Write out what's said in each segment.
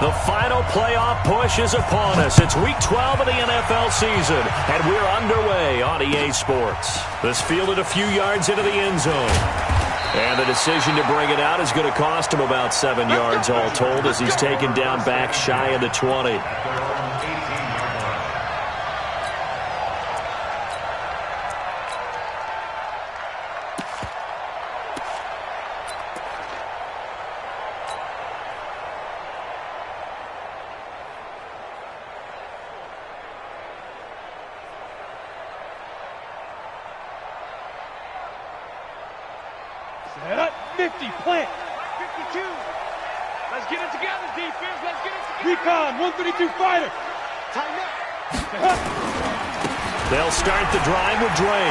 The final playoff push is upon us. It's Week 12 of the NFL season, and we're underway on EA Sports. This fielded a few yards into the end zone. And the decision to bring it out is going to cost him about 7 yards all told as he's taken down back shy of the 20. Set up, 50, plant. 52. Let's get it together, defense. Let's get it together. Recon, 132 fighter. Tighten up. They'll start the drive with Dre.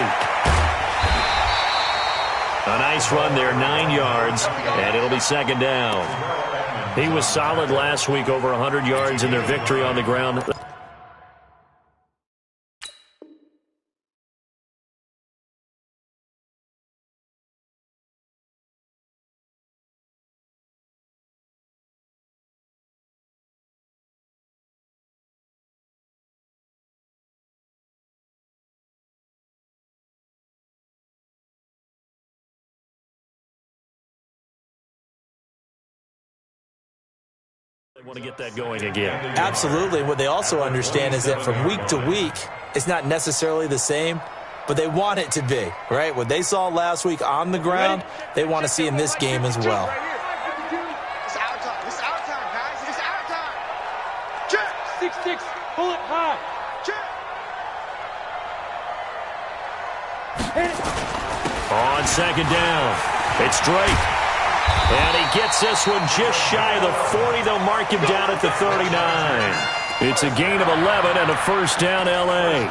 A nice run there, 9 yards, and it'll be second down. He was solid last week, over 100 yards in their victory on the ground. They want to get that going again. Absolutely. What they also understand is that from week to week, it's not necessarily the same, but they want it to be, right? What they saw last week on the ground, they want to see in this game as well. It's our time. It's our time, guys. It's our time. Check. 6-6. Pull it high. Check. Hit it. On second down, it's Drake. And he gets this one just shy of the 40. They'll mark him down at the 39. It's a gain of 11 and a first down, L.A.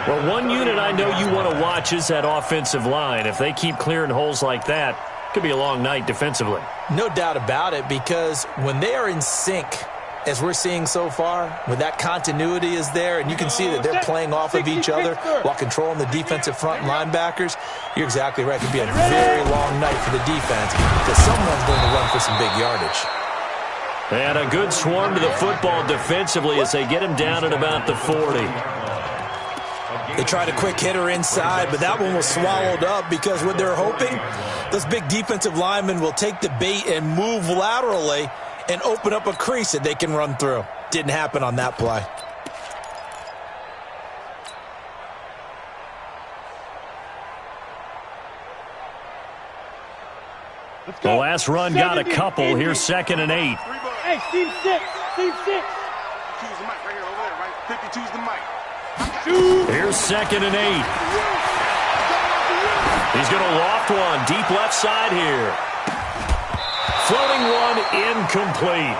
Well, one unit I know you want to watch is that offensive line. If they keep clearing holes like that, it could be a long night defensively. No doubt about it, because when they are in sync, as we're seeing so far, when that continuity is there, and you can see that they're playing off of each other while controlling the defensive front linebackers, you're exactly right. It could be a very long night for the defense because someone's going to run for some big yardage. And a good swarm to the football defensively as they get him down at about the 40. They tried a quick hitter inside, but that one was swallowed up because what they're hoping, those big defensive linemen will take the bait and move laterally and open up a crease that they can run through. Didn't happen on that play. The last run got a couple. Here's 2nd and 8. Hey, Steve 6. Steve 6. 52's the mic right here, over there, right? 52's the mic. Here's 2nd and 8. He's going to loft one deep left side here. Floating one incomplete.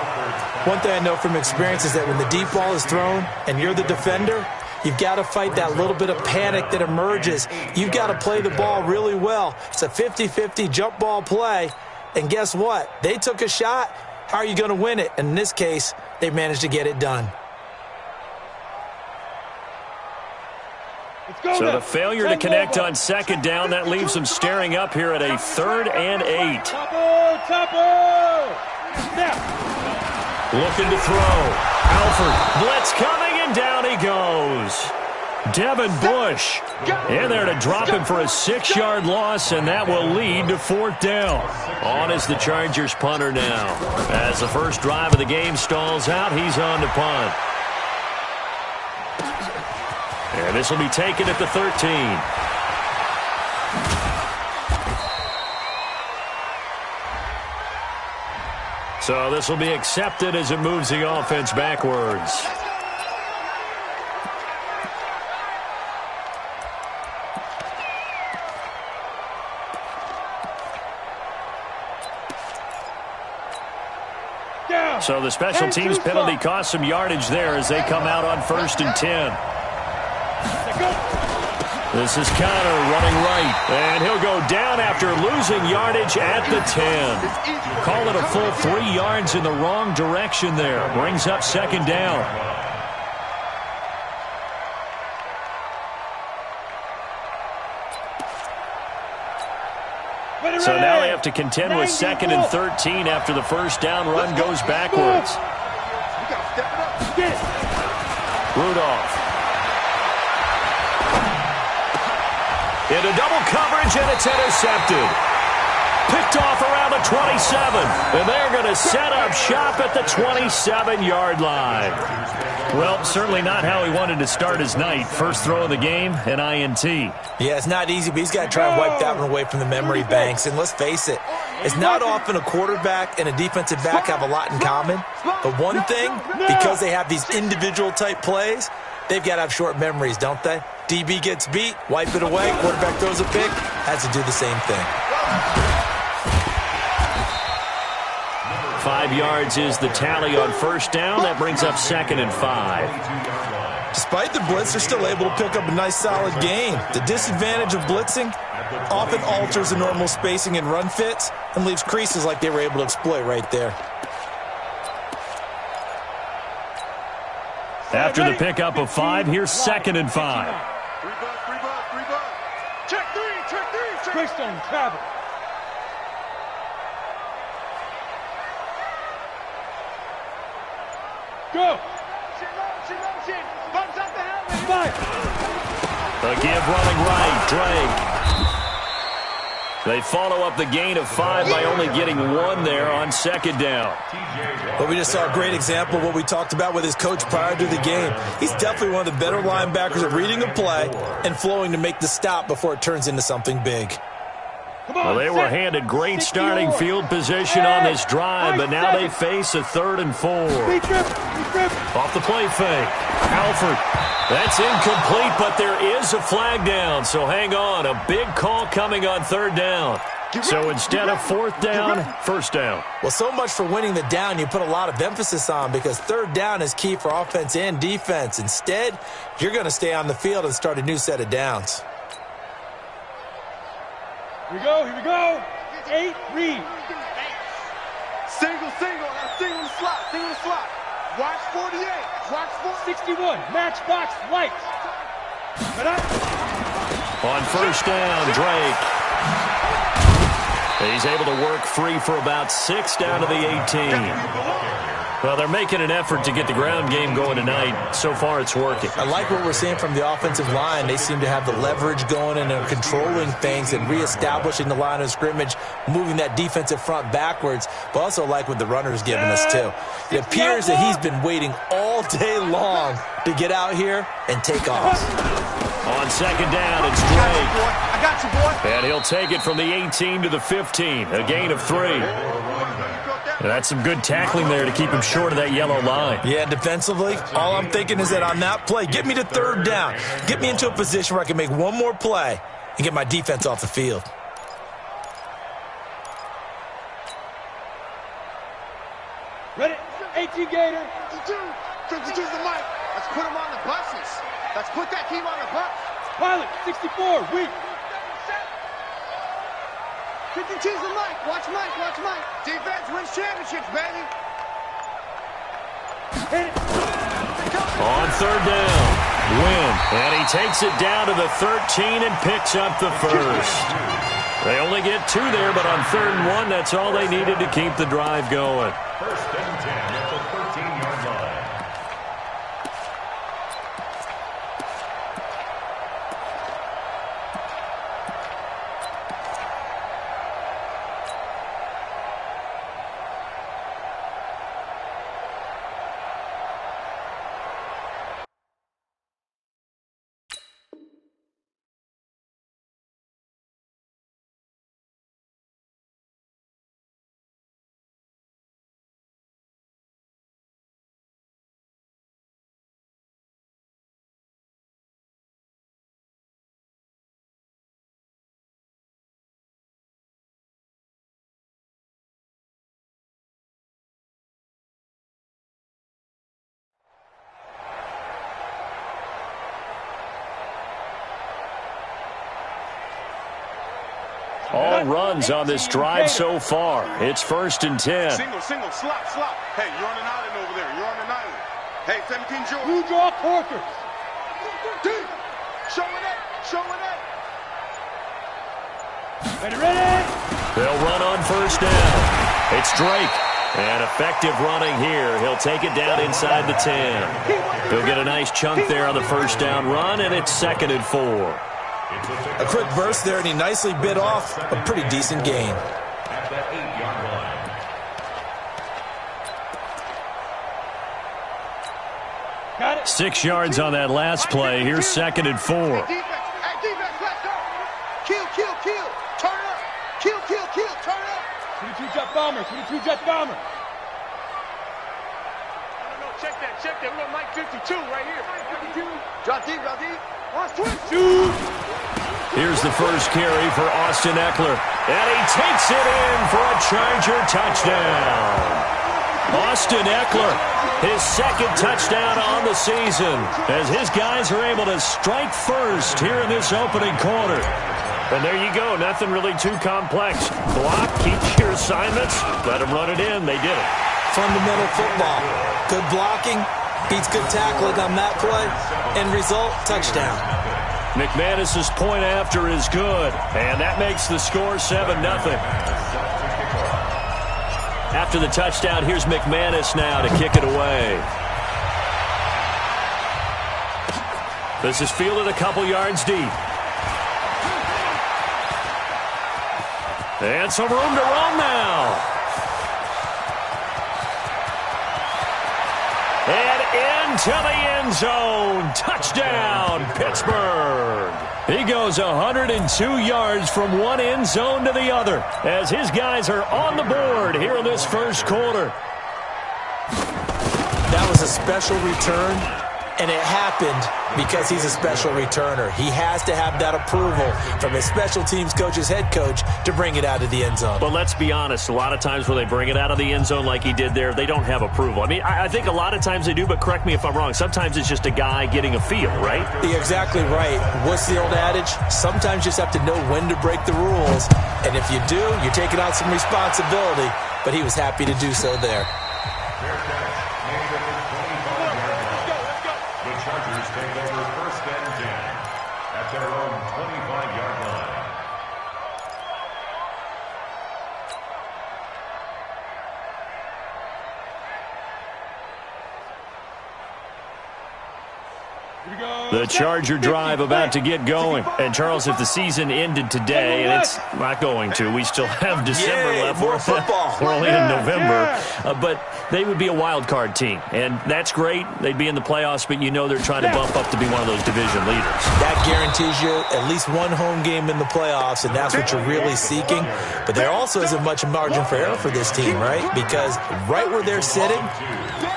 One thing I know from experience is that when the deep ball is thrown and you're the defender, you've got to fight that little bit of panic that emerges. You've got to play the ball really well. It's a 50-50 jump ball play. And guess what? They took a shot. How are you going to win it? And in this case, they managed to get it done. So the failure to connect on second down, that leaves them staring up here at a 3rd and 8. Looking to throw. Alford, blitz coming, and down he goes. Devin Bush in there to drop him for a 6-yard loss, and that will lead to 4th down. On is the Chargers punter now. As the first drive of the game stalls out, he's on to punt. And this will be taken at the 13. So this will be accepted as it moves the offense backwards. So the special teams penalty cost some yardage there as they come out on 1st and 10. This is Connor running right, and he'll go down after losing yardage at the 10. Call it a full 3 yards in the wrong direction there. Brings up 2nd down. So now they have to contend with 2nd and 13 after the first down run goes backwards. Get it. Rudolph. Into double coverage, and it's intercepted. Picked off around the 27. And they're going to set up shop at the 27-yard line. Well, certainly not how he wanted to start his night. First throw of the game, an INT. Yeah, it's not easy, but he's got to try and wipe that one away from the memory banks. And let's face it, it's not often a quarterback and a defensive back have a lot in common. But one thing, because they have these individual type plays, they've got to have short memories, don't they? DB gets beat, wipe it away, quarterback throws a pick, has to do the same thing. 5 yards is the tally on first down. That brings up 2nd and 5. Despite the blitz, they're still able to pick up a nice solid gain. The disadvantage of blitzing often alters the normal spacing and run fits and leaves creases like they were able to exploit right there. After the pickup of 5, here's 2nd and 5. Three bucks. Check three. Greystone travel. Go. Bumps up the helmet. Fire. The give running right, Drake. They follow up the gain of 5 by only getting 1 there on 2nd down. But we just saw a great example of what we talked about with his coach prior to the game. He's definitely one of the better linebackers at reading a play and flowing to make the stop before it turns into something big. Well, they were handed great starting field position on this drive, but now they face a 3rd and 4. Off the play fake. Alford. That's incomplete, but there is a flag down, so hang on. A big call coming on 3rd down. So instead of 4th down, 1st down. Well, so much for winning the down you put a lot of emphasis on because 3rd down is key for offense and defense. Instead, you're going to stay on the field and start a new set of downs. Here we go. 8, read. Single. Now single the slot. Watch 48. Watch 61. Matchbox lights. On 1st down, Drake. He's able to work free for about 6 down to the 18. Well, they're making an effort to get the ground game going tonight. So far, it's working. I like what we're seeing from the offensive line. They seem to have the leverage going and are controlling things and reestablishing the line of scrimmage, moving that defensive front backwards, but also like what the runner's giving us, too. It appears that he's been waiting all day long to get out here and take off. On 2nd down, it's Drake. I got you, boy. And he'll take it from the 18 to the 15, a gain of 3. And that's some good tackling there to keep him short of that yellow line. Yeah, defensively, all I'm thinking is that on that play, get me to 3rd down. Get me into a position where I can make one more play and get my defense off the field. Ready? 18 Gator. 52's the mic. Let's put him on the buses. Let's put that team on the bus. Pilot, 64, weak. 52's the mic. Watch Mike. Defense wins championships, baby. Hit it. On 3rd down, Wynn. And he takes it down to the 13 and picks up the 1st. They only get 2 there, but on 3rd and 1, that's all they needed to keep the drive going. 1st and 10 at the 13-yard line. All runs on this drive so far. It's 1st and 10. Single, slot. Hey, you're on an island over there. You're on an island. Hey, 17 George. Blue draw corkers. Deep. Showing it. Ready. They'll run on 1st down. It's Drake. And effective running here. He'll take it down inside the 10. He'll get a nice chunk there on the first down run, and it's 2nd and 4. A quick burst there, and he nicely bit off a pretty decent gain. At the 8-yard line. Got it. 6 yards on that last play. Here's 2nd and 4. Defense, let's go. Kill. Turn up. Kill, turn up. 22 jet bomber, 22 jet bomber. No, check that. We're on Mike 52 right here. 52. Drop deep. Watch twist. Shoot. Here's the first carry for Austin Eckler. And he takes it in for a Charger touchdown. Austin Eckler, his 2nd touchdown on the season, as his guys are able to strike first here in this opening quarter. And there you go, nothing really too complex. Block, keep your assignments, let them run it in. They did it. Fundamental football. Good blocking, beats good tackling on that play. End result, touchdown. McManus's point after is good, and that makes the score 7-0. After the touchdown, here's McManus now to kick it away. This is fielded a couple yards deep. And some room to run now. And into the end zone. Touchdown, Pittsburgh. He goes 102 yards from one end zone to the other as his guys are on the board here in this first quarter. That was a special return, and it happened because he's a special returner. He has to have that approval from his special teams coach's head coach to bring it out of the end zone. But let's be honest, a lot of times when they bring it out of the end zone like he did there, they don't have approval. I mean, I think a lot of times they do, but correct me if I'm wrong. Sometimes it's just a guy getting a feel, right? You're exactly right. What's the old adage? Sometimes you just have to know when to break the rules. And if you do, you're taking on some responsibility. But he was happy to do so there. The Chargers take over 1st and 10 at their own 25-yard line. The Charger drive about to get going. And, Charles, if the season ended today, and it's not going to, we still have December left. More football. We're only in November. But they would be a wild card team. And that's great. They'd be in the playoffs, but you know they're trying to bump up to be one of those division leaders. That guarantees you at least one home game in the playoffs, and that's what you're really seeking. But there also isn't much margin for error for this team, right? Because right where they're sitting,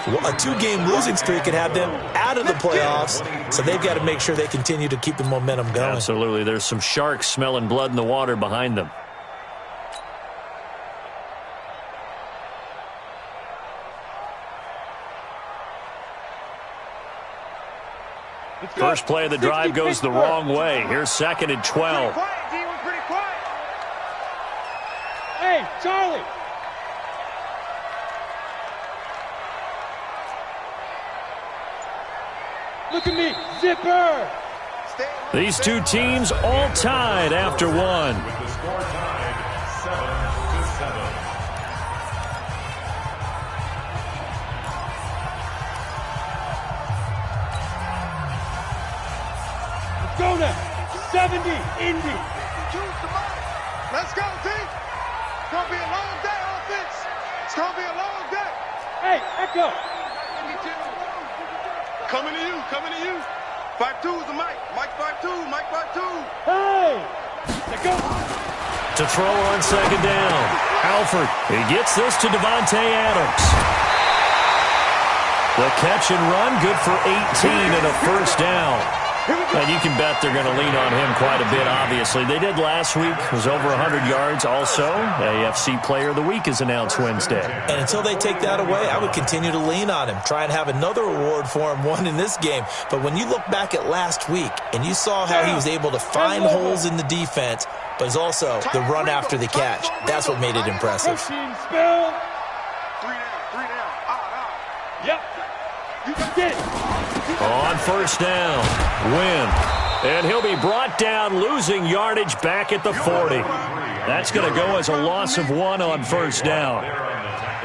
a 2-game losing streak could have them out of the playoffs, so they've got to make sure they continue to keep the momentum going. Absolutely. There's some sharks smelling blood in the water behind them. First play of the drive goes the wrong way. Here's 2nd and 12. Pretty quiet. Hey, Charlie. Look at me, zipper. These two teams all tied after one. With the score tied 7-7. Let's go now. 70, Indy. Let's go, team. It's going to be a long day, offense. It's going to be a long day. Hey, Echo. Coming to you. 5-2 is the mic. Mike 5-2. Hey. Let's go. To throw on 2nd down. Alford, he gets this to Devontae Adams. The catch and run, good for 18 and a first down. And you can bet they're going to lean on him quite a bit, obviously. They did last week. It was over 100 yards also. AFC Player of the Week is announced Wednesday. And until they take that away, I would continue to lean on him. Try and have another award for him, one in this game. But when you look back at last week and you saw how he was able to find holes in the defense, but it's also the run after the catch. That's what made it impressive. Protein spill. 3 down. Yep. You get it. On first down, Wynn. And he'll be brought down, losing yardage back at the 40. That's going to go as a loss of 1 on first down.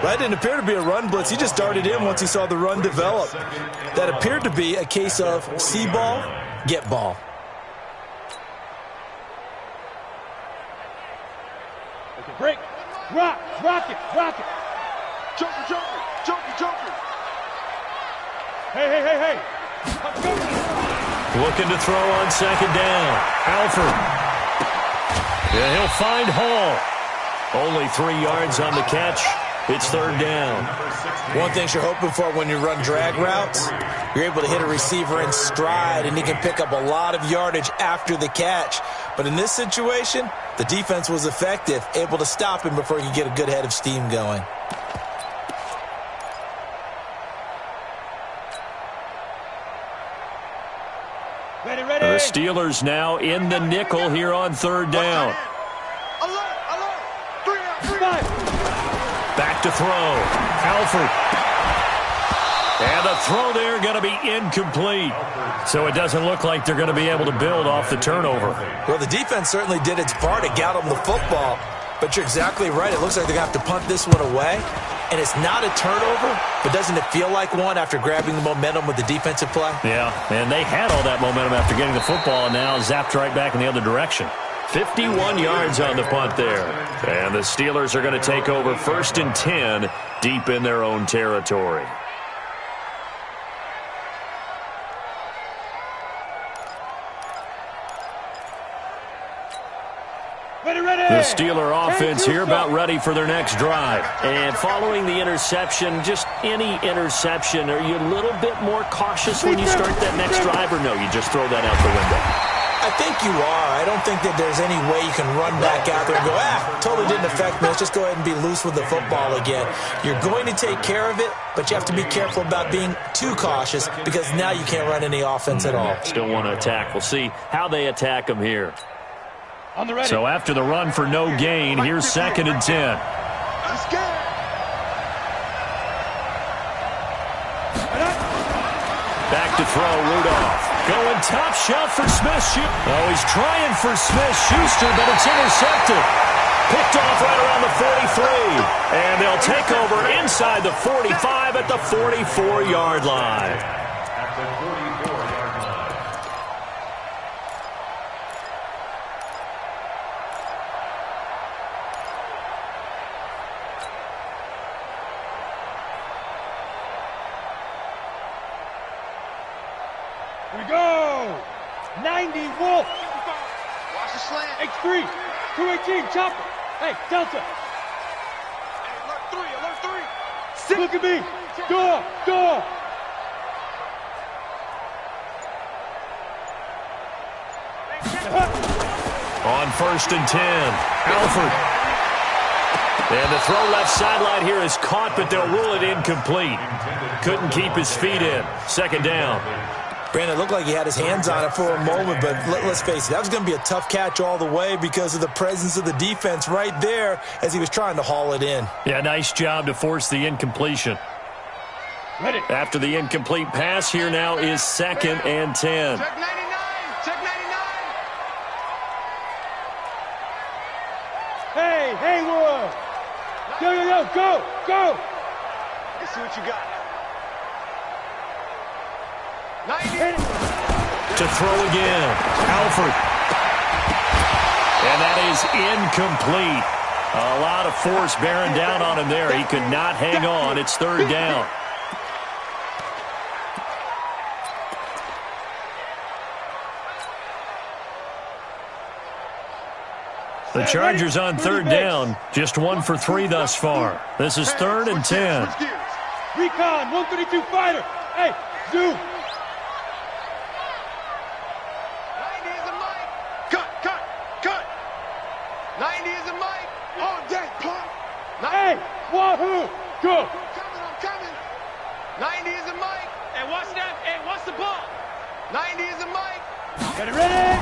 That didn't appear to be a run blitz. He just darted in once he saw the run develop. That appeared to be a case of see ball, get ball. Break. Rock it. Joker. Hey. Looking to throw on second down. Alford. Yeah, he'll find Hall. Only 3 yards on the catch. It's third down. One thing you're hoping for when you run drag routes, you're able to hit a receiver in stride, and he can pick up a lot of yardage after the catch. But in this situation, the defense was effective, able to stop him before he could get a good head of steam going. Ready. The Steelers now in the nickel here on third down. Alert. 3 out. Back to throw. Alford. And the throw there going to be incomplete. So it doesn't look like they're going to be able to build off the turnover. Well, the defense certainly did its part to get them the football. But you're exactly right. It looks like they're going to have to punt this one away. And it's not a turnover, but doesn't it feel like one after grabbing the momentum with the defensive play? Yeah, and they had all that momentum after getting the football, and now zapped right back in the other direction. 51 yards on the punt there. And the Steelers are going to take over 1st and 10 deep in their own territory. The Steeler offense here about ready for their next drive. And following the interception, just any interception, are you a little bit more cautious when you start that next drive, or no, you just throw that out the window? I think you are. I don't think that there's any way you can run back out there and go, totally didn't affect me. Let's just go ahead and be loose with the football again. You're going to take care of it, but you have to be careful about being too cautious because now you can't run any offense at all. Still want to attack. We'll see how they attack them here. On the ready. So after the run for no gain, here's 2nd and 10. Let's go. Back to throw, Rudolph. Going top shelf for Smith. Oh, he's trying for Smith-Schuster, but it's intercepted. Picked off right around the 43. And they'll take over inside the 45 at the 44-yard line. At the 44-yard line. Here we go. 90 Wolf. Watch the slant. X3. 218 chopper. Hey, Delta. Hey, alert 3. Look at me. Door. On 1st and 10, Alford. And the throw left sideline here is caught, but they'll rule it incomplete. Couldn't keep his feet in. 2nd down. Brandon, it looked like he had his hands on it for a moment, but let's face it, that was going to be a tough catch all the way because of the presence of the defense right there as he was trying to haul it in. Yeah, nice job to force the incompletion. Ready. After the incomplete pass, here now is 2nd and 10. Check 99. Hey, Haywood. Yo, go. Let's see what you got. 90. To throw again, Alford. And that is incomplete. A lot of force bearing down on him there. He could not hang on. It's 3rd down. The Chargers on 3rd down, just 1 for 3 thus far. This is 3rd and 10. Recon, 132 fighter. Hey, zoom. 90 is a mic. Cut. 90 is a mic. All day, pump. Hey, wahoo. Go. I'm coming. 90 is a mic. Hey, watch that. Hey, watch the ball. 90 is a mic. Get it ready.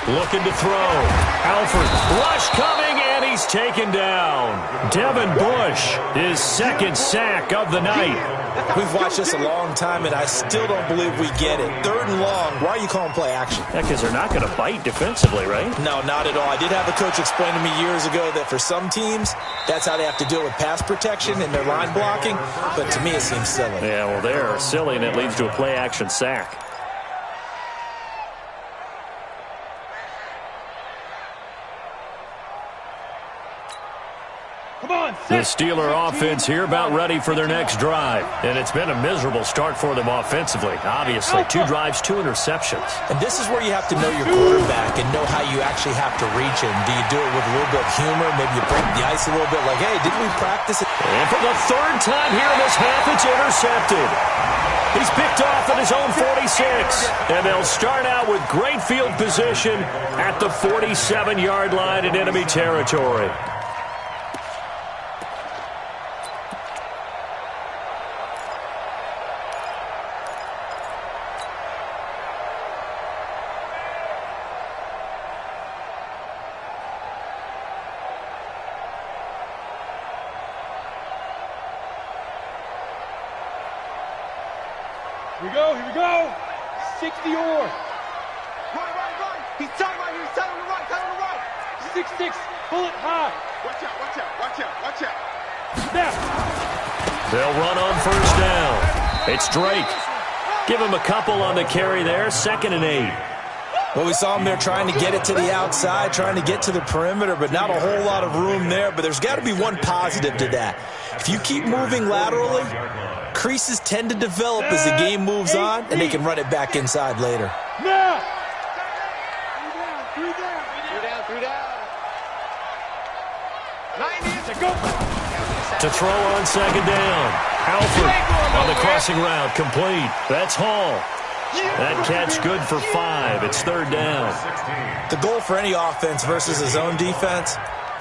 Looking to throw. Alford, rush coming, and he's taken down. Devin Bush, his second sack of the night. We've watched this a long time, and I still don't believe we get it. 3rd and long, why are you calling play action? Yeah, because they're not going to bite defensively, right? No, not at all. I did have a coach explain to me years ago that for some teams, that's how they have to deal with pass protection and their line blocking, but to me it seems silly. Yeah, well, they're silly, and it leads to a play action sack. The Steeler offense here about ready for their next drive. And it's been a miserable start for them offensively. Obviously, 2 drives, 2 interceptions. And this is where you have to know your quarterback and know how you actually have to reach him. Do you do it with a little bit of humor? Maybe you break the ice a little bit like, hey, didn't we practice it? And for the 3rd time here in this half, it's intercepted. He's picked off at his own 46. And they'll start out with great field position at the 47-yard line in enemy territory. Here we go. 60 or. Right. He's tied right here. He's tied on the right. 6-6, pull it high. Watch out. Snap. They'll run on 1st down. It's Drake. Give him a couple on the carry there. 2nd and 8. Well, we saw him there trying to get it to the outside, trying to get to the perimeter, but not a whole lot of room there. But there's got to be one positive to that. If you keep moving laterally, creases tend to develop as the game moves on, and they can run it back inside later. Now. 3 down. 90 go. To throw on 2nd down. Alford on the crossing route, complete. That's Hall. That catch good for 5. It's 3rd down. The goal for any offense versus a zone defense,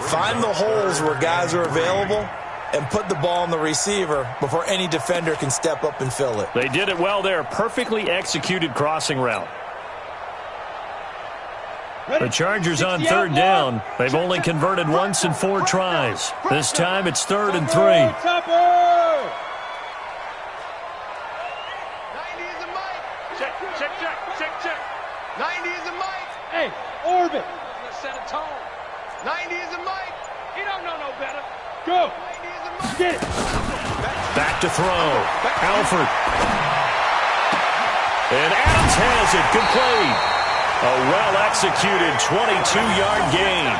find the holes where guys are available and put the ball on the receiver before any defender can step up and fill it. They did it well there. Perfectly executed crossing route. The Chargers on 3rd down. They've only converted once in 4 tries. This time it's 3rd and 3. 90 is a mic. Check. 90 is a mic. Hey, orbit. Let's set a tone. 90 is a mic. He don't know no better. Go. 90 is a mic. Get it. Back to throw. Alford. And Adams has it. Complete. A well-executed 22-yard gain.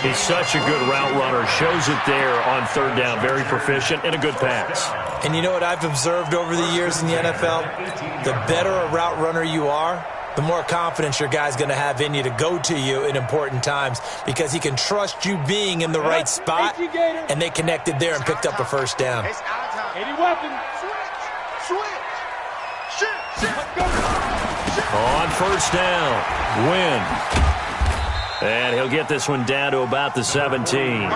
He's such a good route runner. Shows it there on 3rd down. Very proficient and a good pass. And you know what I've observed over the years in the NFL? The better a route runner you are, the more confidence your guy's going to have in you to go to you in important times because he can trust you being in the right spot, and they connected there and picked up a 1st down. 80 weapon. Switch. On 1st down, Wynn. And he'll get this one down to about the 17.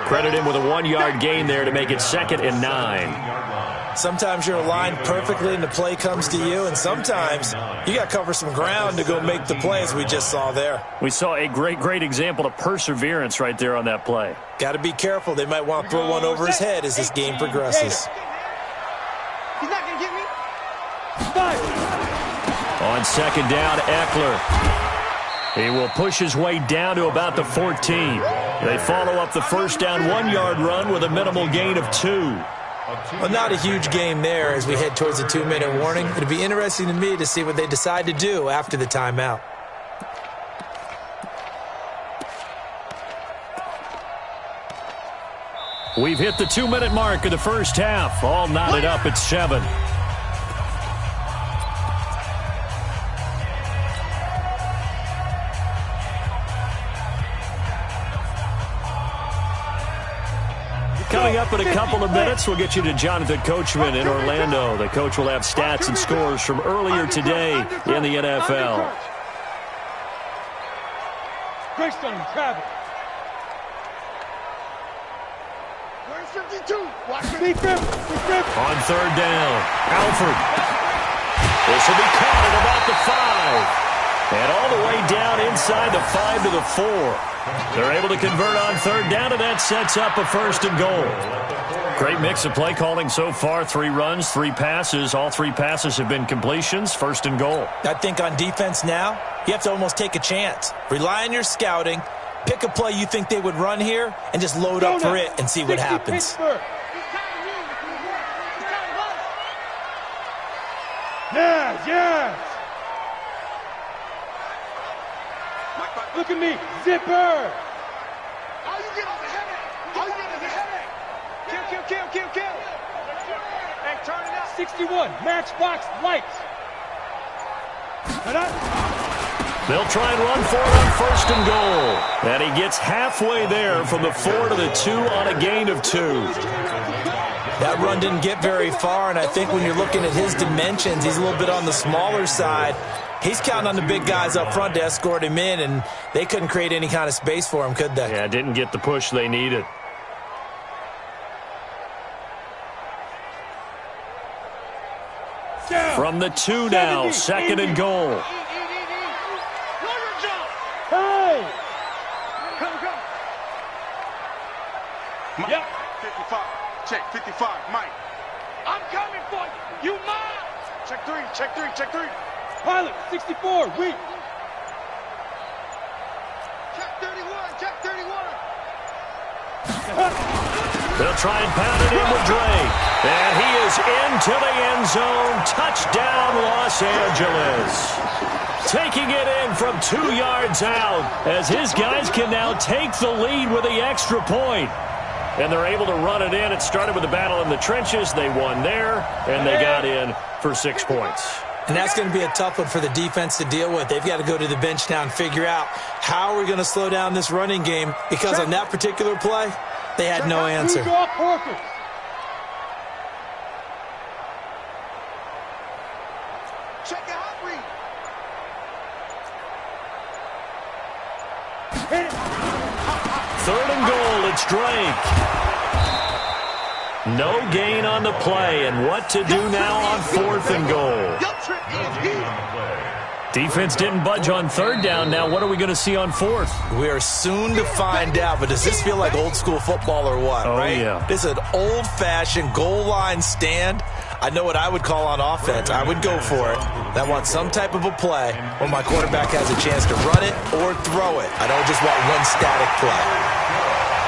Credit him with a 1-yard gain there to make it 2nd and 9. Sometimes you're aligned perfectly and the play comes to you, and sometimes you got to cover some ground to go make the plays we just saw there. We saw a great example of perseverance right there on that play. Got to be careful. They might want to throw one over his head as this game progresses. He's not going to get me. On 2nd down, Eckler. He will push his way down to about the 14. They follow up the 1st down 1-yard run with a minimal gain of 2. Well, not a huge game there as we head towards the 2-minute warning. It'll be interesting to me to see what they decide to do after the timeout. We've hit the 2-minute mark of the 1st half. All knotted up at 7. Coming up in a couple of minutes, we'll get you to Jonathan Coachman in Orlando. The coach will have stats and scores from earlier today in the NFL. Greystone, Travis. Where's 52? Watch me. On 3rd down, Alford. This will be caught at about the 5. And all the way down inside the 5 to the 4. They're able to convert on third down, and that sets up a first and goal. Great mix of play calling so far. 3 runs, 3 passes. All 3 passes have been completions. First and goal. I think on defense now, you have to almost take a chance. Rely on your scouting. Pick a play you think they would run here, and just load up for it and see what happens. Yes. Look at me, zipper. All you get is a headache. All you get is a headache. Kill. Hey, turn it up. 61, matchbox lights. They'll try and run for it on first and goal. And he gets halfway there from the 4 to the 2 on a gain of 2. That run didn't get very far, and I think when you're looking at his dimensions, he's a little bit on the smaller side. He's counting on the big guys up front to escort him in, and they couldn't create any kind of space for him, could they? Yeah, didn't get the push they needed. From the 2 now, second and goal. Hey! Come. Mike, Yep. 55. Check 55. Mike. I'm coming for you. You mine. Check 3. Pilot, 64, weak. Check 31. They'll try and pound it in with Drake. And he is into the end zone. Touchdown, Los Angeles. Taking it in from 2 yards out as his guys can now take the lead with the extra point. And they're able to run it in. It started with a battle in the trenches. They won there, and they got in for 6 points. And that's going to be a tough one for the defense to deal with. They've got to go to the bench now and figure out how are we going to slow down this running game, because on that particular play, they had no answer. Check your hot read. Third and goal, it's Drake. No gain on the play, and what to do now on fourth and goal. Your trip is here. Defense didn't budge on third down. Now what are we going to see on fourth? We are soon to find out, but does this feel like old school football or what, right? Yeah. This is an old-fashioned goal line stand. I know what I would call on offense. I would go for it. I want some type of a play where my quarterback has a chance to run it or throw it. I don't just want one static play.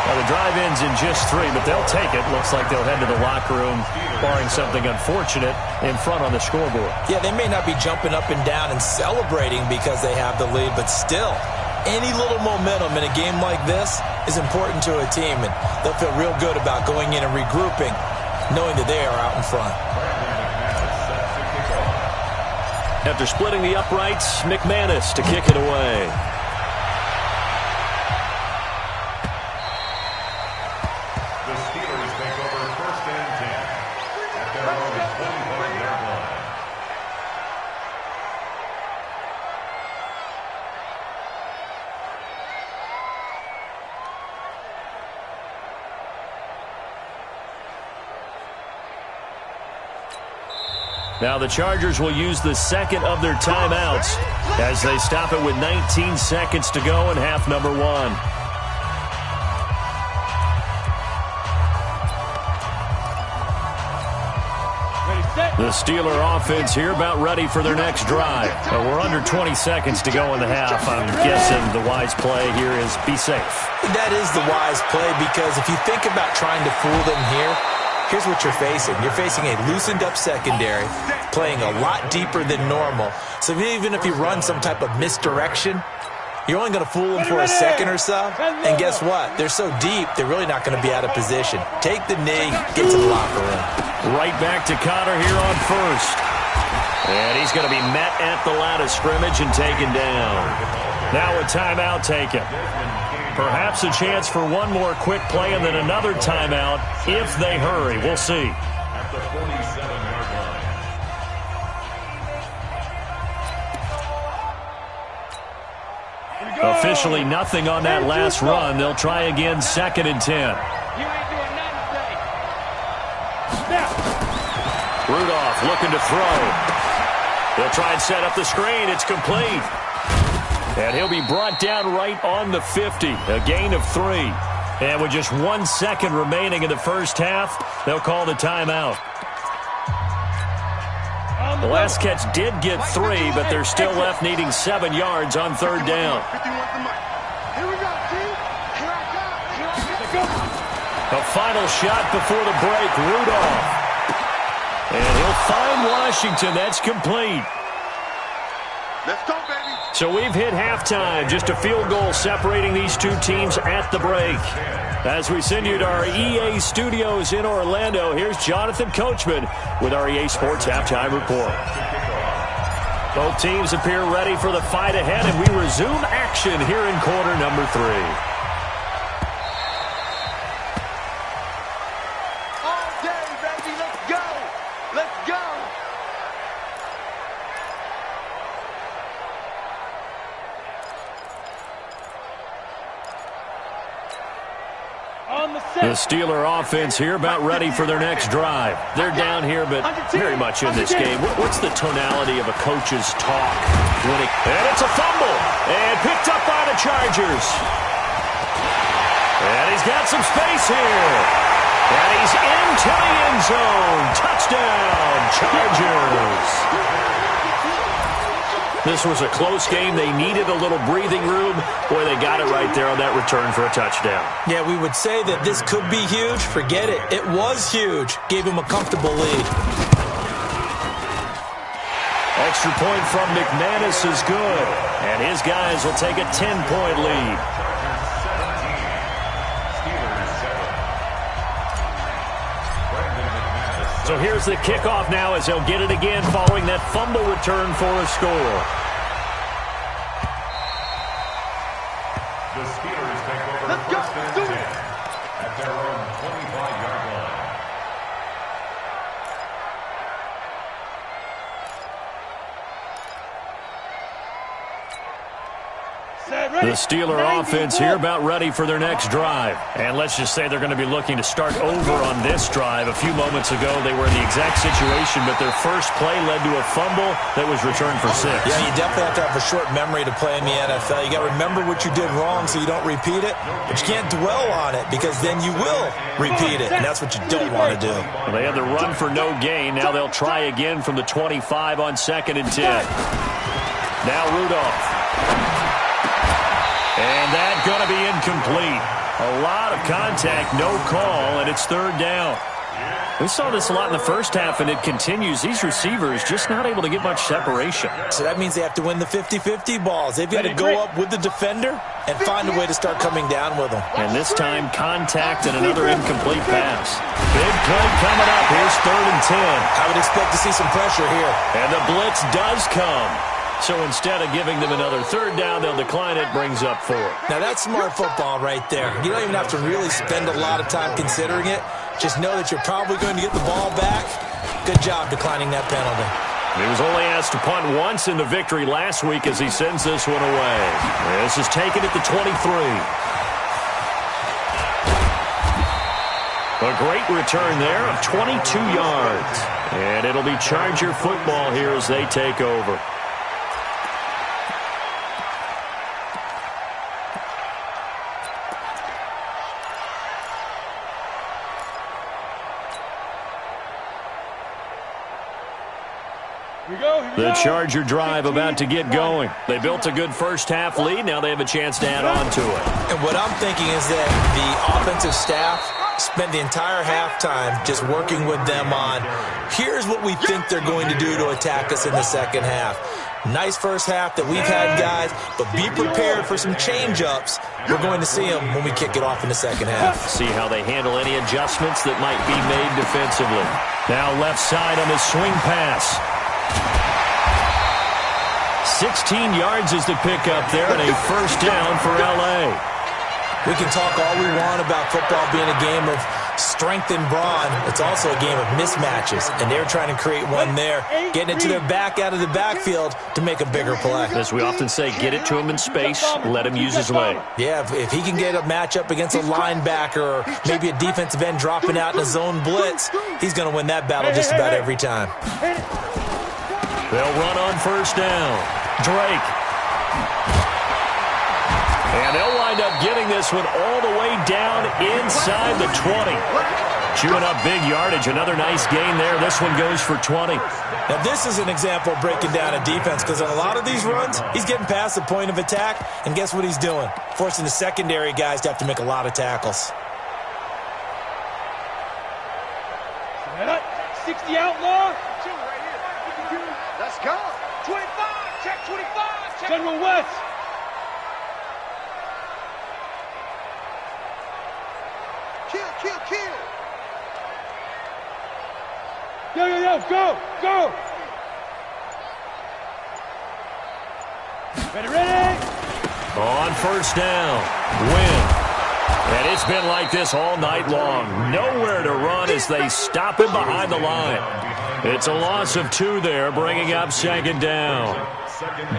Well, the drive ends in just 3, but they'll take it. Looks like they'll head to the locker room, barring something unfortunate, in front on the scoreboard. Yeah, they may not be jumping up and down and celebrating because they have the lead, but still, any little momentum in a game like this is important to a team, and they'll feel real good about going in and regrouping, knowing that they are out in front. After splitting the uprights, McManus to kick it away. The Steelers take over first and 10 at their own 25-yard line. Now the Chargers will use the second of their timeouts as they stop it with 19 seconds to go in half number 1. The Steeler offense here about ready for their next drive. We're under 20 seconds to go in the half. I'm guessing the wise play here is be safe. That is the wise play, because if you think about trying to fool them here, here's what you're facing. You're facing a loosened-up secondary, playing a lot deeper than normal. So even if you run some type of misdirection, you're only going to fool them for a second or so. And guess what? They're so deep, they're really not going to be out of position. Take the knee, get to the locker room. Right back to Connor here on first. And he's going to be met at the line of scrimmage and taken down. Now a timeout taken. Perhaps a chance for one more quick play and then another timeout if they hurry. We'll see. At the 47-yard line. Officially nothing on that last run. They'll try again, second and 10. You ain't doing nothing today. Rudolph looking to throw. They'll try and set up the screen. It's complete. And he'll be brought down right on the 50. A gain of 3. And with just 1 second remaining in the first half, they'll call the timeout. The last catch did get 3, but they're still left needing 7 yards on third down. A final shot before the break, Rudolph. And he'll find Washington. That's complete. Let's go, baby. So we've hit halftime. Just a field goal separating these two teams at the break. As we send you to our EA studios in Orlando, here's Jonathan Coachman with our EA Sports Halftime Report. Both teams appear ready for the fight ahead, and we resume action here in quarter number 3. All day, baby. Let's go. Let's go. The Steeler offense here about ready for their next drive. They're down here, but very much in this game. What's the tonality of a coach's talk? And it's a fumble. And picked up by the Chargers. And he's got some space here. And he's into the end zone. Touchdown, Chargers. This was a close game. They needed a little breathing room. Boy, they got it right there on that return for a touchdown. Yeah, we would say that this could be huge. Forget it. It was huge. Gave him a comfortable lead. Extra point from McManus is good. And his guys will take a 10-point lead. So here's the kickoff now as they'll get it again following that fumble return for a score. The Steelers take over first and 10 at their own 25-yard line. The Steeler offense here about ready for their next drive. And let's just say they're going to be looking to start over on this drive. A few moments ago, they were in the exact situation, but their first play led to a fumble that was returned for 6. Yeah, you definitely have to have a short memory to play in the NFL. You got to remember what you did wrong so you don't repeat it, but you can't dwell on it because then you will repeat it, and that's what you don't want to do. Well, they had the run for no gain. Now they'll try again from the 25 on 2nd and 10. Now Rudolph. And that's going to be incomplete. A lot of contact, no call, and it's third down. We saw this a lot in the first half, and it continues. These receivers just not able to get much separation. So that means they have to win the 50-50 balls. They've got to go up with the defender and find a way to start coming down with them. And this time, contact and another incomplete pass. Big play coming up. Here's 3rd and 10. I would expect to see some pressure here. And the blitz does come. So instead of giving them another third down, they'll decline it, brings up 4. Now, that's smart football right there. You don't even have to really spend a lot of time considering it. Just know that you're probably going to get the ball back. Good job declining that penalty. He was only asked to punt once in the victory last week as he sends this one away. This is taken at the 23. A great return there of 22 yards. And it'll be Charger football here as they take over. The Charger drive about to get going. They built a good first-half lead. Now they have a chance to add on to it. And what I'm thinking is that the offensive staff spent the entire halftime just working with them on, here's what we think they're going to do to attack us in the second half. Nice first half that we've had, guys, but be prepared for some change-ups. We're going to see them when we kick it off in the second half. See how they handle any adjustments that might be made defensively. Now left side on the swing pass. 16 yards is the pickup there, and a first down for L.A. We can talk all we want about football being a game of strength and brawn. It's also a game of mismatches, and they're trying to create one there, getting it to their back out of the backfield to make a bigger play. As we often say, get it to him in space, let him use his leg. Yeah, if he can get a matchup against a linebacker or maybe a defensive end dropping out in a zone blitz, he's going to win that battle just about every time. They'll run on first down. Drake. And they'll wind up getting this one all the way down inside the 20. Chewing up big yardage. Another nice gain there. This one goes for 20. Now, this is an example of breaking down a defense because on a lot of these runs, he's getting past the point of attack, and guess what he's doing? Forcing the secondary guys to have to make a lot of tackles. 60 outlaw. Let's go. 25. Check 25. Check. General West. Kill. Yo, go. Ready. On first down. Win. And it's been like this all night long. Nowhere to run as they stop him behind the line. It's a loss of 2 there, bringing up second down.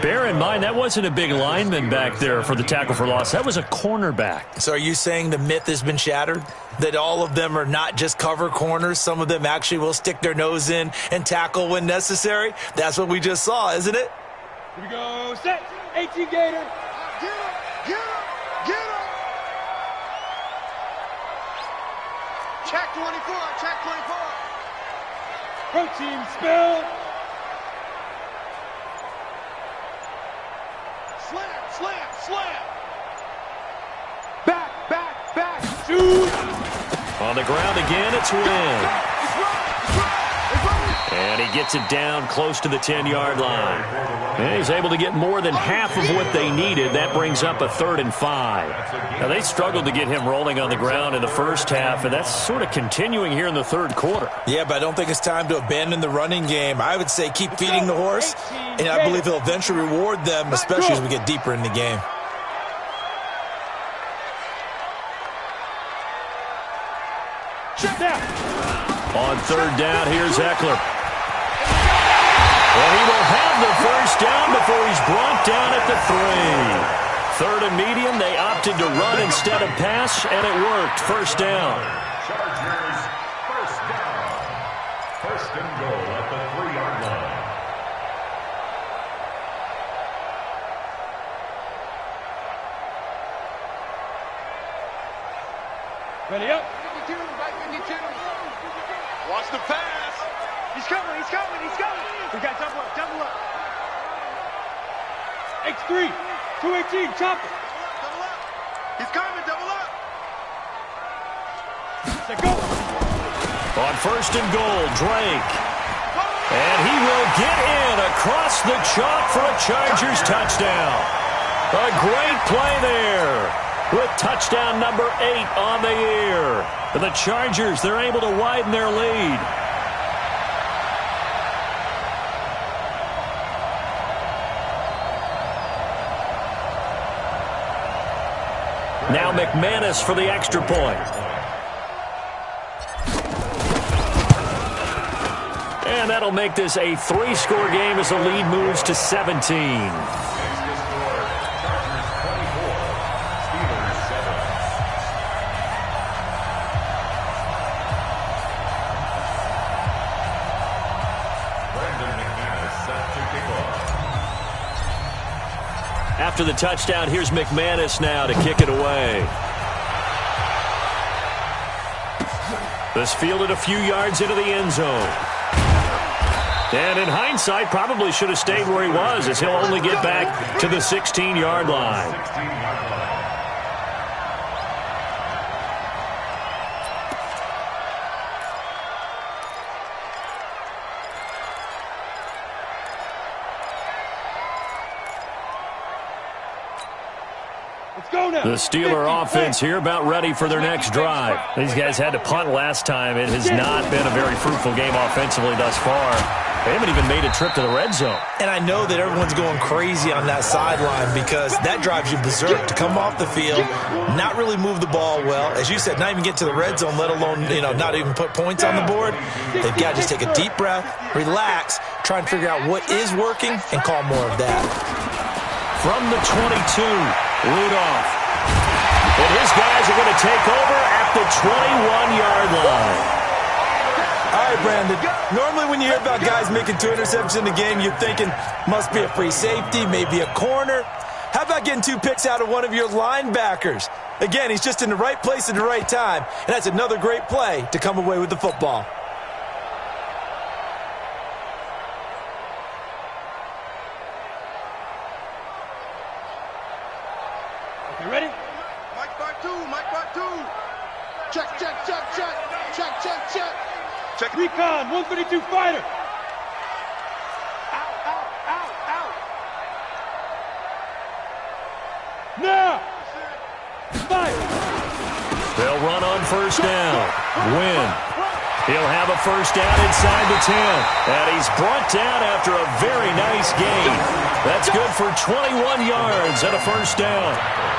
Bear in mind, that wasn't a big lineman back there for the tackle for loss. That was a cornerback. So are you saying the myth has been shattered? That all of them are not just cover corners? Some of them actually will stick their nose in and tackle when necessary? That's what we just saw, isn't it? Here we go. Set. 18 Gator. Get him. Check 24. Protein spill. Slam. Back. Shoot. On the ground again, it's Win. It's running. And he gets it down close to the 10-yard line. And he's able to get more than half of what they needed. That brings up a 3rd and 5. Now, they struggled to get him rolling on the ground in the first half, and that's sort of continuing here in the third quarter. Yeah, but I don't think it's time to abandon the running game. I would say keep feeding the horse, and I believe he'll eventually reward them, especially as we get deeper in the game. On third down, here's Eckler. Well, he will have the first down before he's brought down at the 3. 3rd and medium, they opted to run instead of pass, and it worked. First down. Chargers, first down. First and goal at the 3-yard line. Ready up. 52. Watch the pass. He's coming. We got double up. X3. 218. Chop it. Double up. He's coming. Double up. Set go. On first and goal, Drake. And he will get in across the chalk for a Chargers touchdown. A great play there with touchdown number 8 on the year. And the Chargers, they're able to widen their lead. Now McManus for the extra point. And that'll make this a 3-score game as the lead moves to 17. After the touchdown, here's McManus now to kick it away. This fielded a few yards into the end zone. And in hindsight, probably should have stayed where he was, as he'll only get back to the 16-yard line. The Steeler offense here about ready for their next drive. These guys had to punt last time. It has not been a very fruitful game offensively thus far. They haven't even made a trip to the red zone. And I know that everyone's going crazy on that sideline because that drives you berserk to come off the field, not really move the ball well. As you said, not even get to the red zone, let alone, not even put points on the board. They've got to just take a deep breath, relax, try and figure out what is working, and call more of that. From the 22, Rudolph. And his guys are going to take over at the 21-yard line. All right, Brandon. Normally when you hear about guys making 2 interceptions in the game, you're thinking must be a free safety, maybe a corner. How about getting 2 picks out of one of your linebackers? Again, he's just in the right place at the right time, and that's another great play to come away with the football. You ready? Mike Part 2, Mike Part 2. Check, check, check, check. Check, check, check. Check. Recon, 132 fighter. Out, out, out, out. Now. Fire. They'll run on first down. Win. He'll have a first down inside the 10. And he's brought down after a very nice gain. That's good for 21 yards and a first down.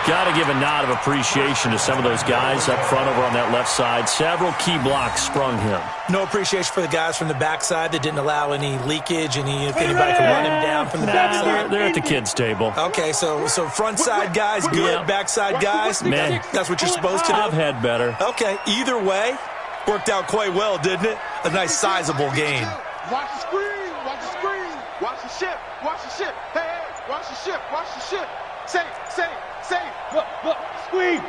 Got to give a nod of appreciation to some of those guys up front over on that left side. Several key blocks sprung him. No appreciation for the guys from the backside that didn't allow any leakage, if anybody could run him down from the backside. They're at the kids' table. Okay, so front side guys good, backside guys, man, that's what you're supposed to do? I've had better. Okay, either way, worked out quite well, didn't it? A nice sizable gain. Watch the screen, watch the screen. Watch the ship, watch the ship. Hey, hey, watch the ship, watch the ship. Say, say. Look, squeeze.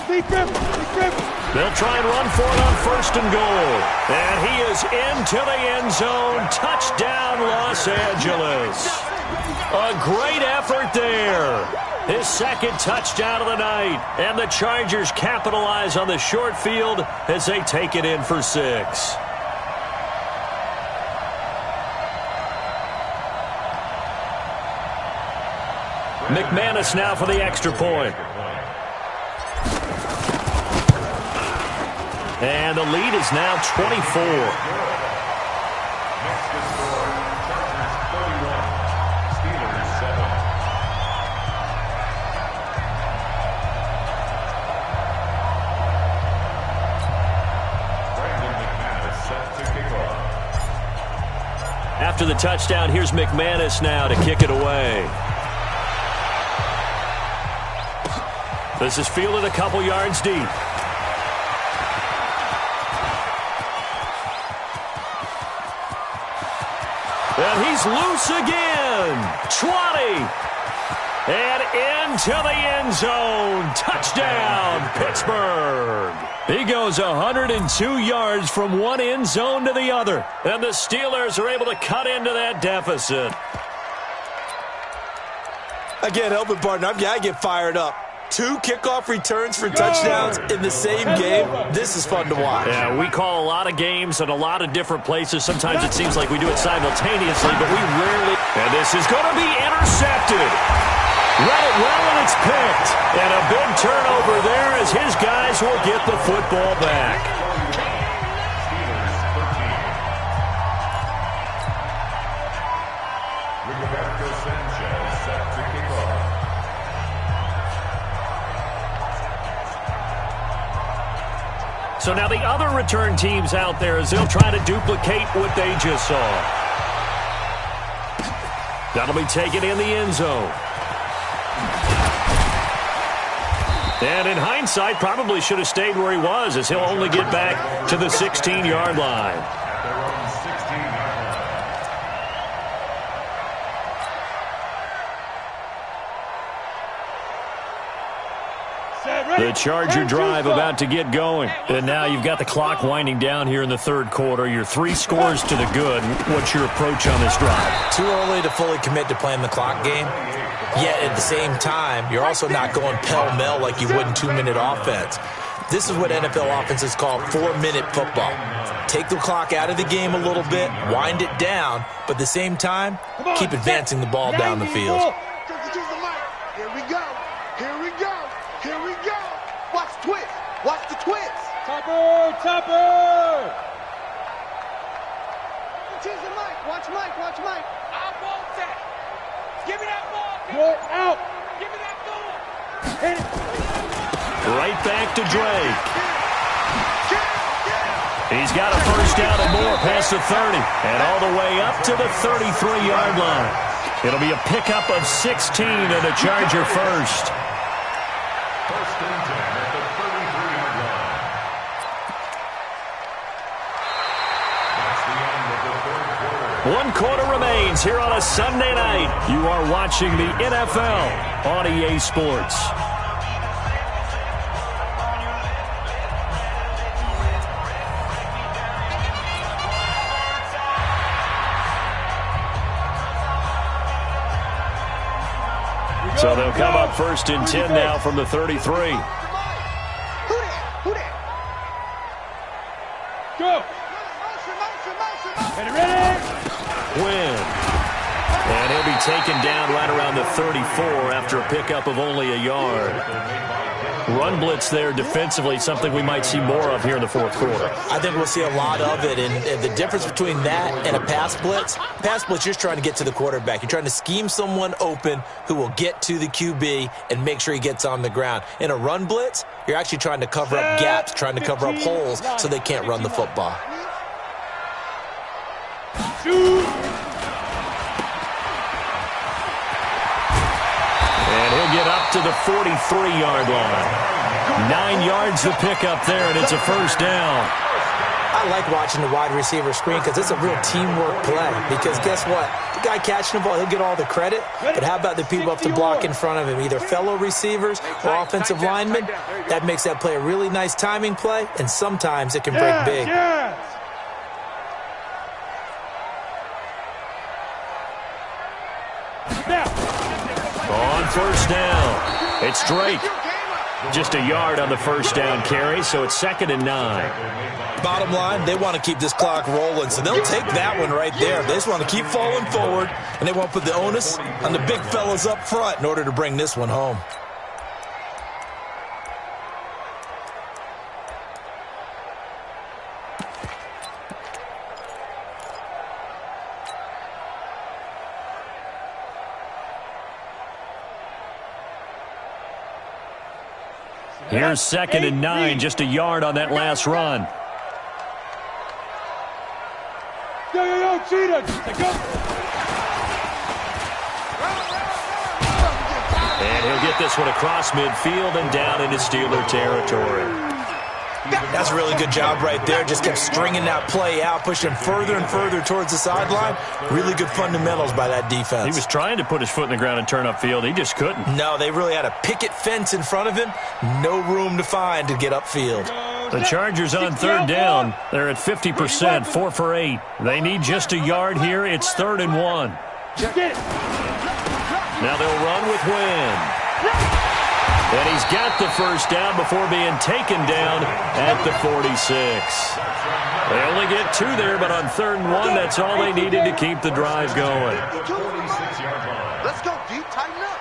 Lead grip. They'll try and run for it on first and goal. And he is into the end zone. Touchdown, Los Angeles. A great effort there. His second touchdown of the night. And the Chargers capitalize on the short field as they take it in for 6. McManus now for the extra point. And the lead is now 24. After the touchdown, here's McManus now to kick it away. This is fielded a couple yards deep. And he's loose again. 20. And into the end zone. Touchdown, Pittsburgh. He goes 102 yards from one end zone to the other. And the Steelers are able to cut into that deficit. Again, help it, partner. I get fired up. 2 kickoff returns for touchdowns in the same game. This is fun to watch. Yeah, we call a lot of games in a lot of different places. Sometimes it seems like we do it simultaneously, but we rarely. And this is going to be intercepted. Read it well, and it's picked. And a big turnover there as his guys will get the football back. So now the other return teams out there as they'll try to duplicate what they just saw. That'll be taken in the end zone. And in hindsight, probably should have stayed where he was as he'll only get back to the 16-yard line. The Charger drive about to get going. And now you've got the clock winding down here in the third quarter. You're 3 scores to the good. What's your approach on this drive? Too early to fully commit to playing the clock game. Yet at the same time, you're also not going pell-mell like you would in 2-minute offense. This is what NFL offenses call 4-minute football. Take the clock out of the game a little bit, wind it down, but at the same time, keep advancing the ball down the field. Here we go. Here we go. Here we go. Watch the twist. Watch the twist. Topper. Choose the mic. Watch Mike. Watch Mike. I want that. Give me that ball. You're out. Give me that ball. Hit it. Right back to Drake. He's got a first down and more past the 30. And all the way up to the 33-yard line. It'll be a pickup of 16 and a Charger first. First and 10 at the 33-yard line. 1 quarter remains here on a Sunday night. You are watching the NFL on EA Sports. So they'll come up 1st and 10 now from the 33. Go. Ready. Win. And he'll be taken down right around the 34 after a pickup of only a yard. Run blitz there defensively, something we might see more of here in the 4th quarter. I think we'll see a lot of it, and the difference between that and a pass blitz, you're just trying to get to the quarterback. You're trying to scheme someone open who will get to the QB and make sure he gets on the ground. In a run blitz, you're actually trying to cover up gaps, trying to cover up holes so they can't run the football. And he'll get up to the 43-yard line. 9 yards to pick up there, and it's a 1st down. I like watching the wide receiver screen because it's a real teamwork play. Because guess what? The guy catching the ball, he'll get all the credit. But how about the people up to block in front of him, either fellow receivers or offensive linemen? That makes that play a really nice timing play, and sometimes it can break big. On 1st down, it's Drake. Just a yard on the 1st down carry, so it's 2nd and 9. Bottom line, they want to keep this clock rolling, so they'll take that one right there. They just want to keep falling forward, and they want to put the onus on the big fellas up front in order to bring this one home. Here's 2nd and 9, just a yard on that last run. Yo, cheetah! And he'll get this one across midfield and down into Steeler territory. That's a really good job right there. Just kept stringing that play out, pushing further and further towards the sideline. Really good fundamentals by that defense. He was trying to put his foot in the ground and turn upfield. He just couldn't. No, they really had a picket fence in front of him. No room to find to get upfield. The Chargers on 3rd down. They're at 50%, 4 for 8. They need just a yard here. It's 3rd and 1. Now they'll run with Wynn. And he's got the 1st down before being taken down at the 46. They only get 2 there, but on 3rd and 1, that's all they needed to keep the drive going. Let's go, D. Tighten up.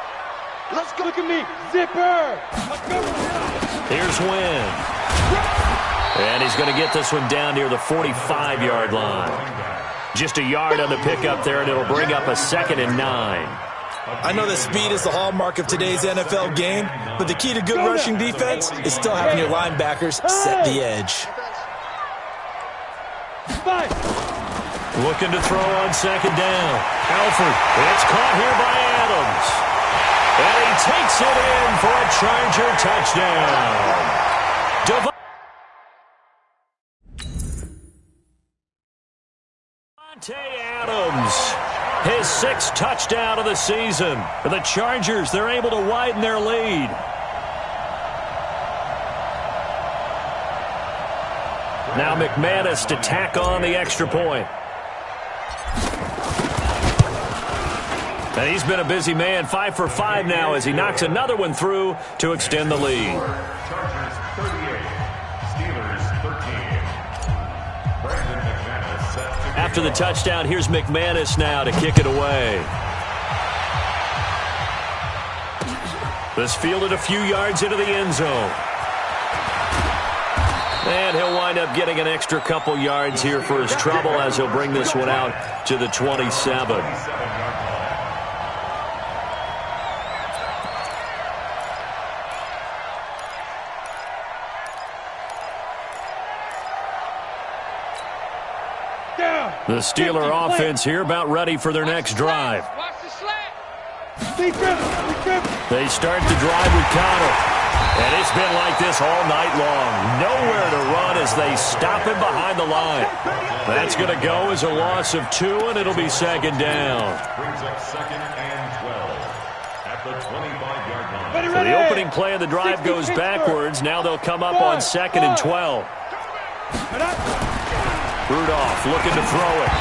Let's go. Look at me. Zipper. Let's go. Here's Wynn. And he's going to get this one down near the 45-yard line. Just a yard on the pickup there, and it'll bring up a 2nd and 9. I know that speed is the hallmark of today's NFL game, but the key to good rushing defense is still having your linebackers set the edge. Looking to throw on 2nd down. Alford. It's caught here by Adams. And he takes it in for a Charger touchdown. Adams, his 6th touchdown of the season. For the Chargers, they're able to widen their lead. Now McManus to tack on the extra point. And he's been a busy man, 5 for 5 now as he knocks another one through to extend the lead. Chargers 38, Steelers 13. Brandon McManus set to After the touchdown, here's McManus now to kick it away. This fielded a few yards into the end zone. And he'll wind up getting an extra couple yards here for his trouble as he'll bring this one out to the 27. The Steeler offense here about ready for their next drive. Watch the slant. They start the drive with Connor. And it's been like this all night long. Nowhere to run as they stop him behind the line. That's going to go as a loss of 2, and it'll be second down. Brings up 2nd and 12 at the 25-yard line. So the opening play of the drive goes backwards. Now they'll come up on 2nd and 12. Rudolph looking to throw it.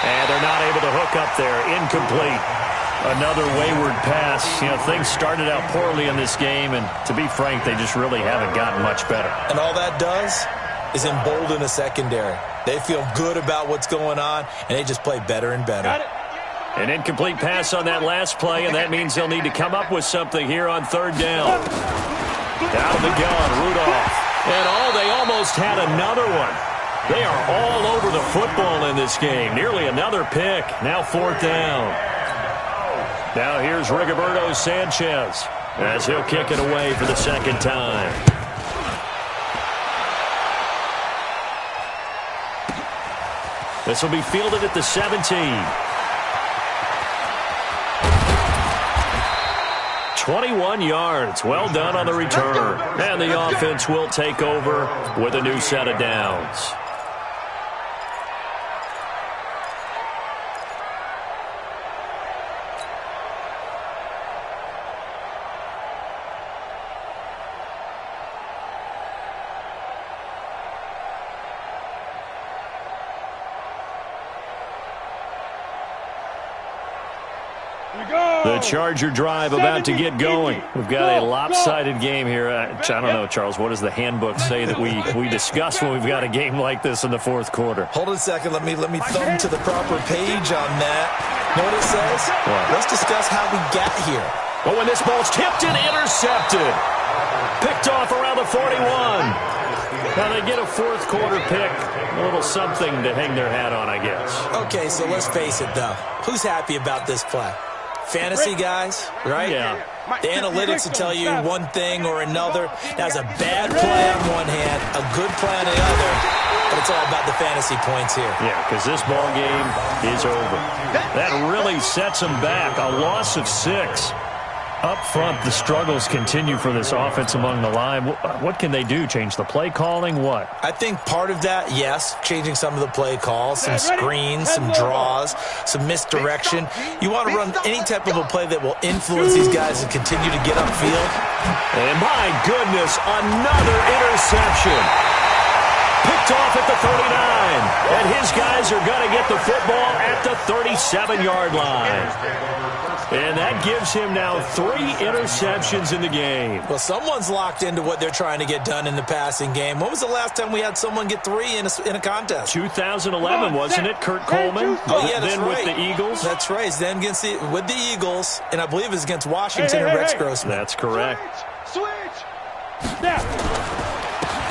And they're not able to hook up there. Incomplete. Another wayward pass. You know, things started out poorly in this game, and to be frank, they just really haven't gotten much better. And all that does is embolden a secondary. They feel good about what's going on, and they just play better and better. An incomplete pass on that last play, and that means they'll need to come up with something here on 3rd down. Down the gun, Rudolph. And they almost had another one. They are all over the football in this game. Nearly another pick. Now 4th down. Now here's Rigoberto Sanchez as he'll kick it away for the 2nd time. This will be fielded at the 17. 21 yards. Well done on the return. And the offense will take over with a new set of downs. The Charger drive about to get going. We've got a lopsided game here. I don't know, Charles, what does the handbook say that we discuss when we've got a game like this in the 4th quarter? Hold on a second. Let me thumb to the proper page on that. Know what it says? What? Let's discuss how we got here. Oh, and this ball's tipped and intercepted. Picked off around the 41. Now they get a 4th quarter pick. A little something to hang their hat on, I guess. Okay, so let's face it, though. Who's happy about this play? Fantasy guys, right? Yeah. The analytics will tell you one thing or another. That's a bad play on one hand, a good play on the other, but it's all about the fantasy points here. Yeah, because this ball game is over. That really sets them back. A loss of 6. Up front, the struggles continue for this offense among the line. What can they do? Change the play calling? What? I think part of that, yes, changing some of the play calls, some screens, some draws, some misdirection. You want to run any type of a play that will influence these guys and continue to get upfield. And my goodness, another interception. Picked off at the 39. And his guys are going to get the football at the 37-yard line. And that gives him now 3 interceptions in the game. Well, someone's locked into what they're trying to get done in the passing game. When was the last time we had someone get 3 in a contest? 2011, wasn't it? Kurt Coleman? Oh, yeah, that's then right. with the Eagles? That's right. It's then with the Eagles, and I believe it's against Washington and Rex Grossman. That's correct. Switch! Snap!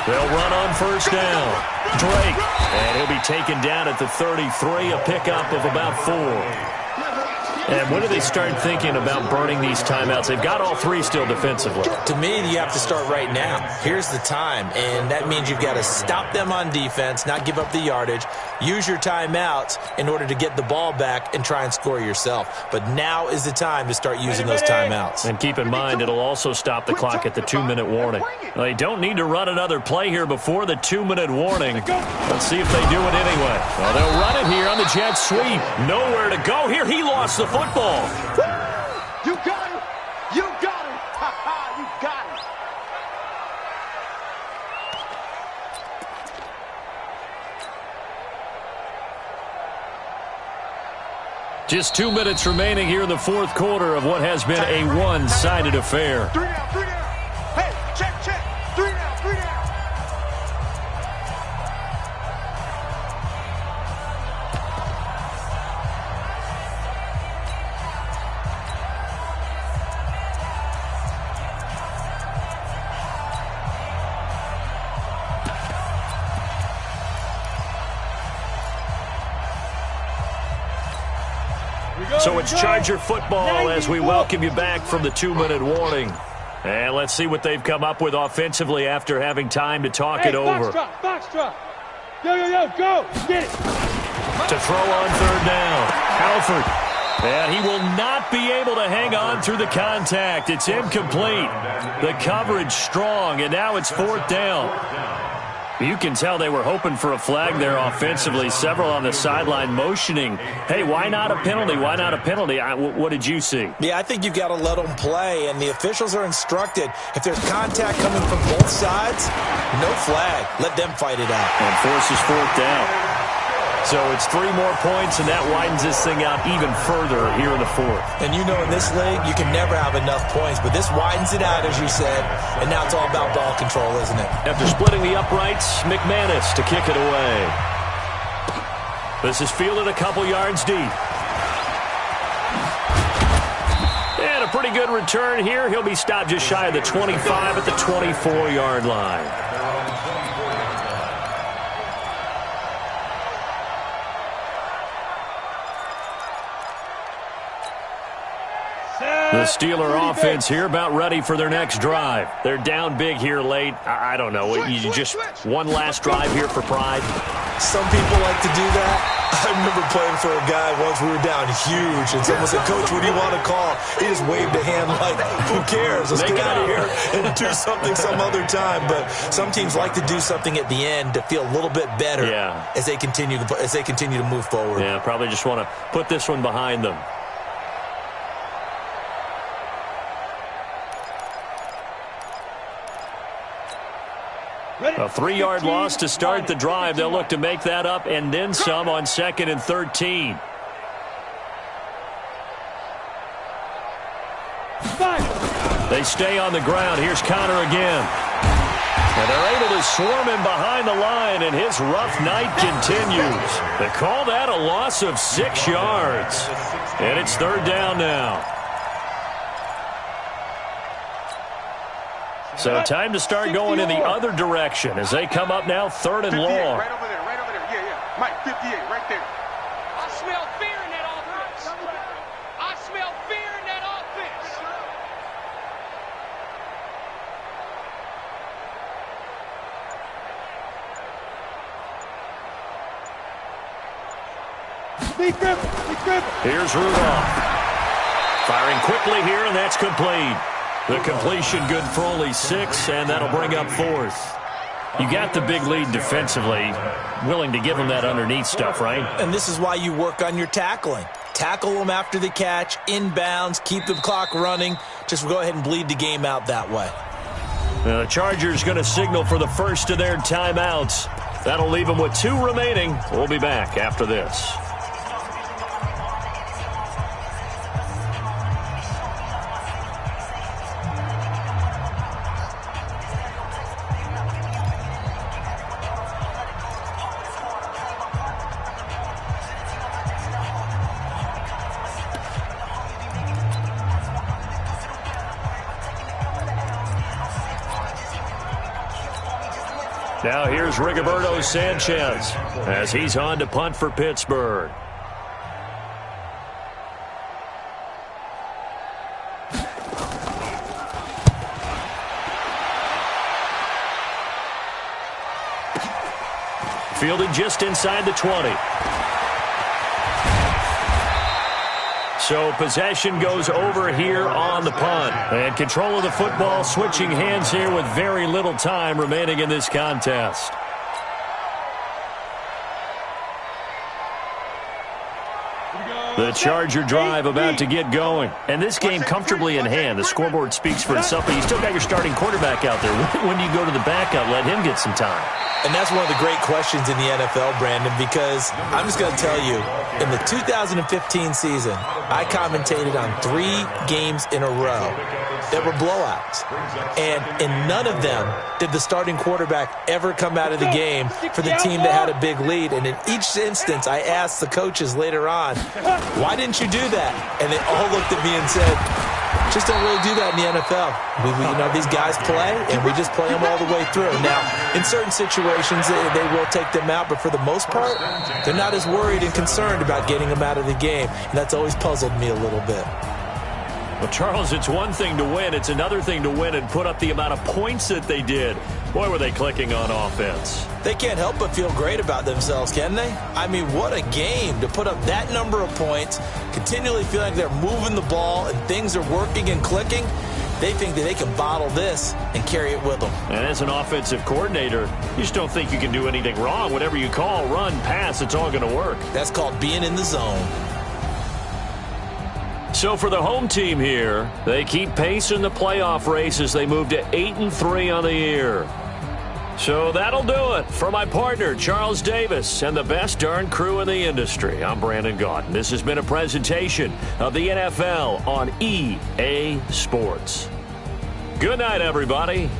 They'll run on 1st down. Drake. And he'll be taken down at the 33, a pickup of about 4. And when do they start thinking about burning these timeouts? They've got all 3 still defensively. To me, you have to start right now. Here's the time, and that means you've got to stop them on defense, not give up the yardage, use your timeouts in order to get the ball back and try and score yourself. But now is the time to start using those timeouts. And keep in mind, it'll also stop the clock at the 2-minute warning. They don't need to run another play here before the 2-minute warning. Let's see if they do it anyway. Well, they'll run it here on the jet sweep. Nowhere to go here. He lost the football. You got him! You got him! Ha-ha! You got him! Just 2 minutes remaining here in the 4th quarter of what has been a one-sided affair. 3 down, 3 down. Hey, check. 3 down, 3 down. So it's Charger football as we welcome you back from the 2-minute warning. And let's see what they've come up with offensively after having time to talk it over. Box drop. Yo, go. Get it. To throw on 3rd down. Halford And he will not be able to hang on through the contact. It's incomplete. The coverage strong, and now it's 4th down. You can tell they were hoping for a flag there offensively. Several on the sideline motioning, hey, why not a penalty? Why not a penalty? What did you see? Yeah, I think you've got to let them play, and the officials are instructed. If there's contact coming from both sides, no flag. Let them fight it out. And forces 4th down. So it's 3 more points, and that widens this thing out even further here in the 4th. And you know in this league, you can never have enough points, but this widens it out, as you said, and now it's all about ball control, isn't it? After splitting the uprights, McManus to kick it away. This is fielded a couple yards deep. And a pretty good return here. He'll be stopped just shy of the 25 at the 24-yard line. The Steeler offense here about ready for their next drive. They're down big here late. I don't know. You just one last drive here for pride? Some people like to do that. I remember playing for a guy once. We were down huge, and someone said, Coach, what do you want to call? He just waved a hand like, who cares? Let's get out of here and do something some other time. But some teams like to do something at the end to feel a little bit better as they continue to move forward. Yeah, probably just want to put this one behind them. A 3-yard loss to start the drive. They'll look to make that up and then some on 2nd and 13. They stay on the ground. Here's Connor again. And they're able to swarm him behind the line, and his rough night continues. They call that a loss of 6 yards. And it's 3rd down now. So time to start going in the other direction as they come up now 3rd and long. Right over there, right over there. Yeah. Mike, 58, right there. I smell fear in that offense. I smell fear in that offense. Here's Rudolph. Firing quickly here, and that's complete. The completion good for only 6, and that'll bring up 4th. You got the big lead defensively, willing to give them that underneath stuff, right? And this is why you work on your tackling. Tackle them after the catch, inbounds, keep the clock running. Just go ahead and bleed the game out that way. The Chargers going to signal for the first of their timeouts. That'll leave them with 2 remaining. We'll be back after this. Now here's Rigoberto Sanchez as he's on to punt for Pittsburgh. Fielded just inside the 20. So possession goes over here on the punt. And control of the football switching hands here with very little time remaining in this contest. The Charger drive about to get going. And this game comfortably in hand. The scoreboard speaks for itself, but you still got your starting quarterback out there. When do you go to the backup? Let him get some time. And that's one of the great questions in the NFL, Brandon, because I'm just going to tell you, in the 2015 season, I commentated on 3 games in a row that were blowouts. And in none of them did the starting quarterback ever come out of the game for the team that had a big lead. And in each instance, I asked the coaches later on, why didn't you do that? And they all looked at me and said, just don't really do that in the NFL. You know, these guys play, and we just play them all the way through. Now, in certain situations, they will take them out, but for the most part, they're not as worried and concerned about getting them out of the game. And that's always puzzled me a little bit. Well, Charles, it's one thing to win. It's another thing to win and put up the amount of points that they did. Boy, were they clicking on offense. They can't help but feel great about themselves, can they? I mean, what a game to put up that number of points, continually feeling like they're moving the ball and things are working and clicking. They think that they can bottle this and carry it with them. And as an offensive coordinator, you just don't think you can do anything wrong. Whatever you call, run, pass, it's all going to work. That's called being in the zone. So for the home team here, they keep pace in the playoff race as they move to 8-3 on the year. So that'll do it for my partner, Charles Davis, and the best darn crew in the industry. I'm Brandon Gaudin. This has been a presentation of the NFL on EA Sports. Good night, everybody.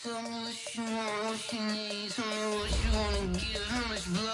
Tell me what you want, what you need. Tell me what you wanna give. How much blood?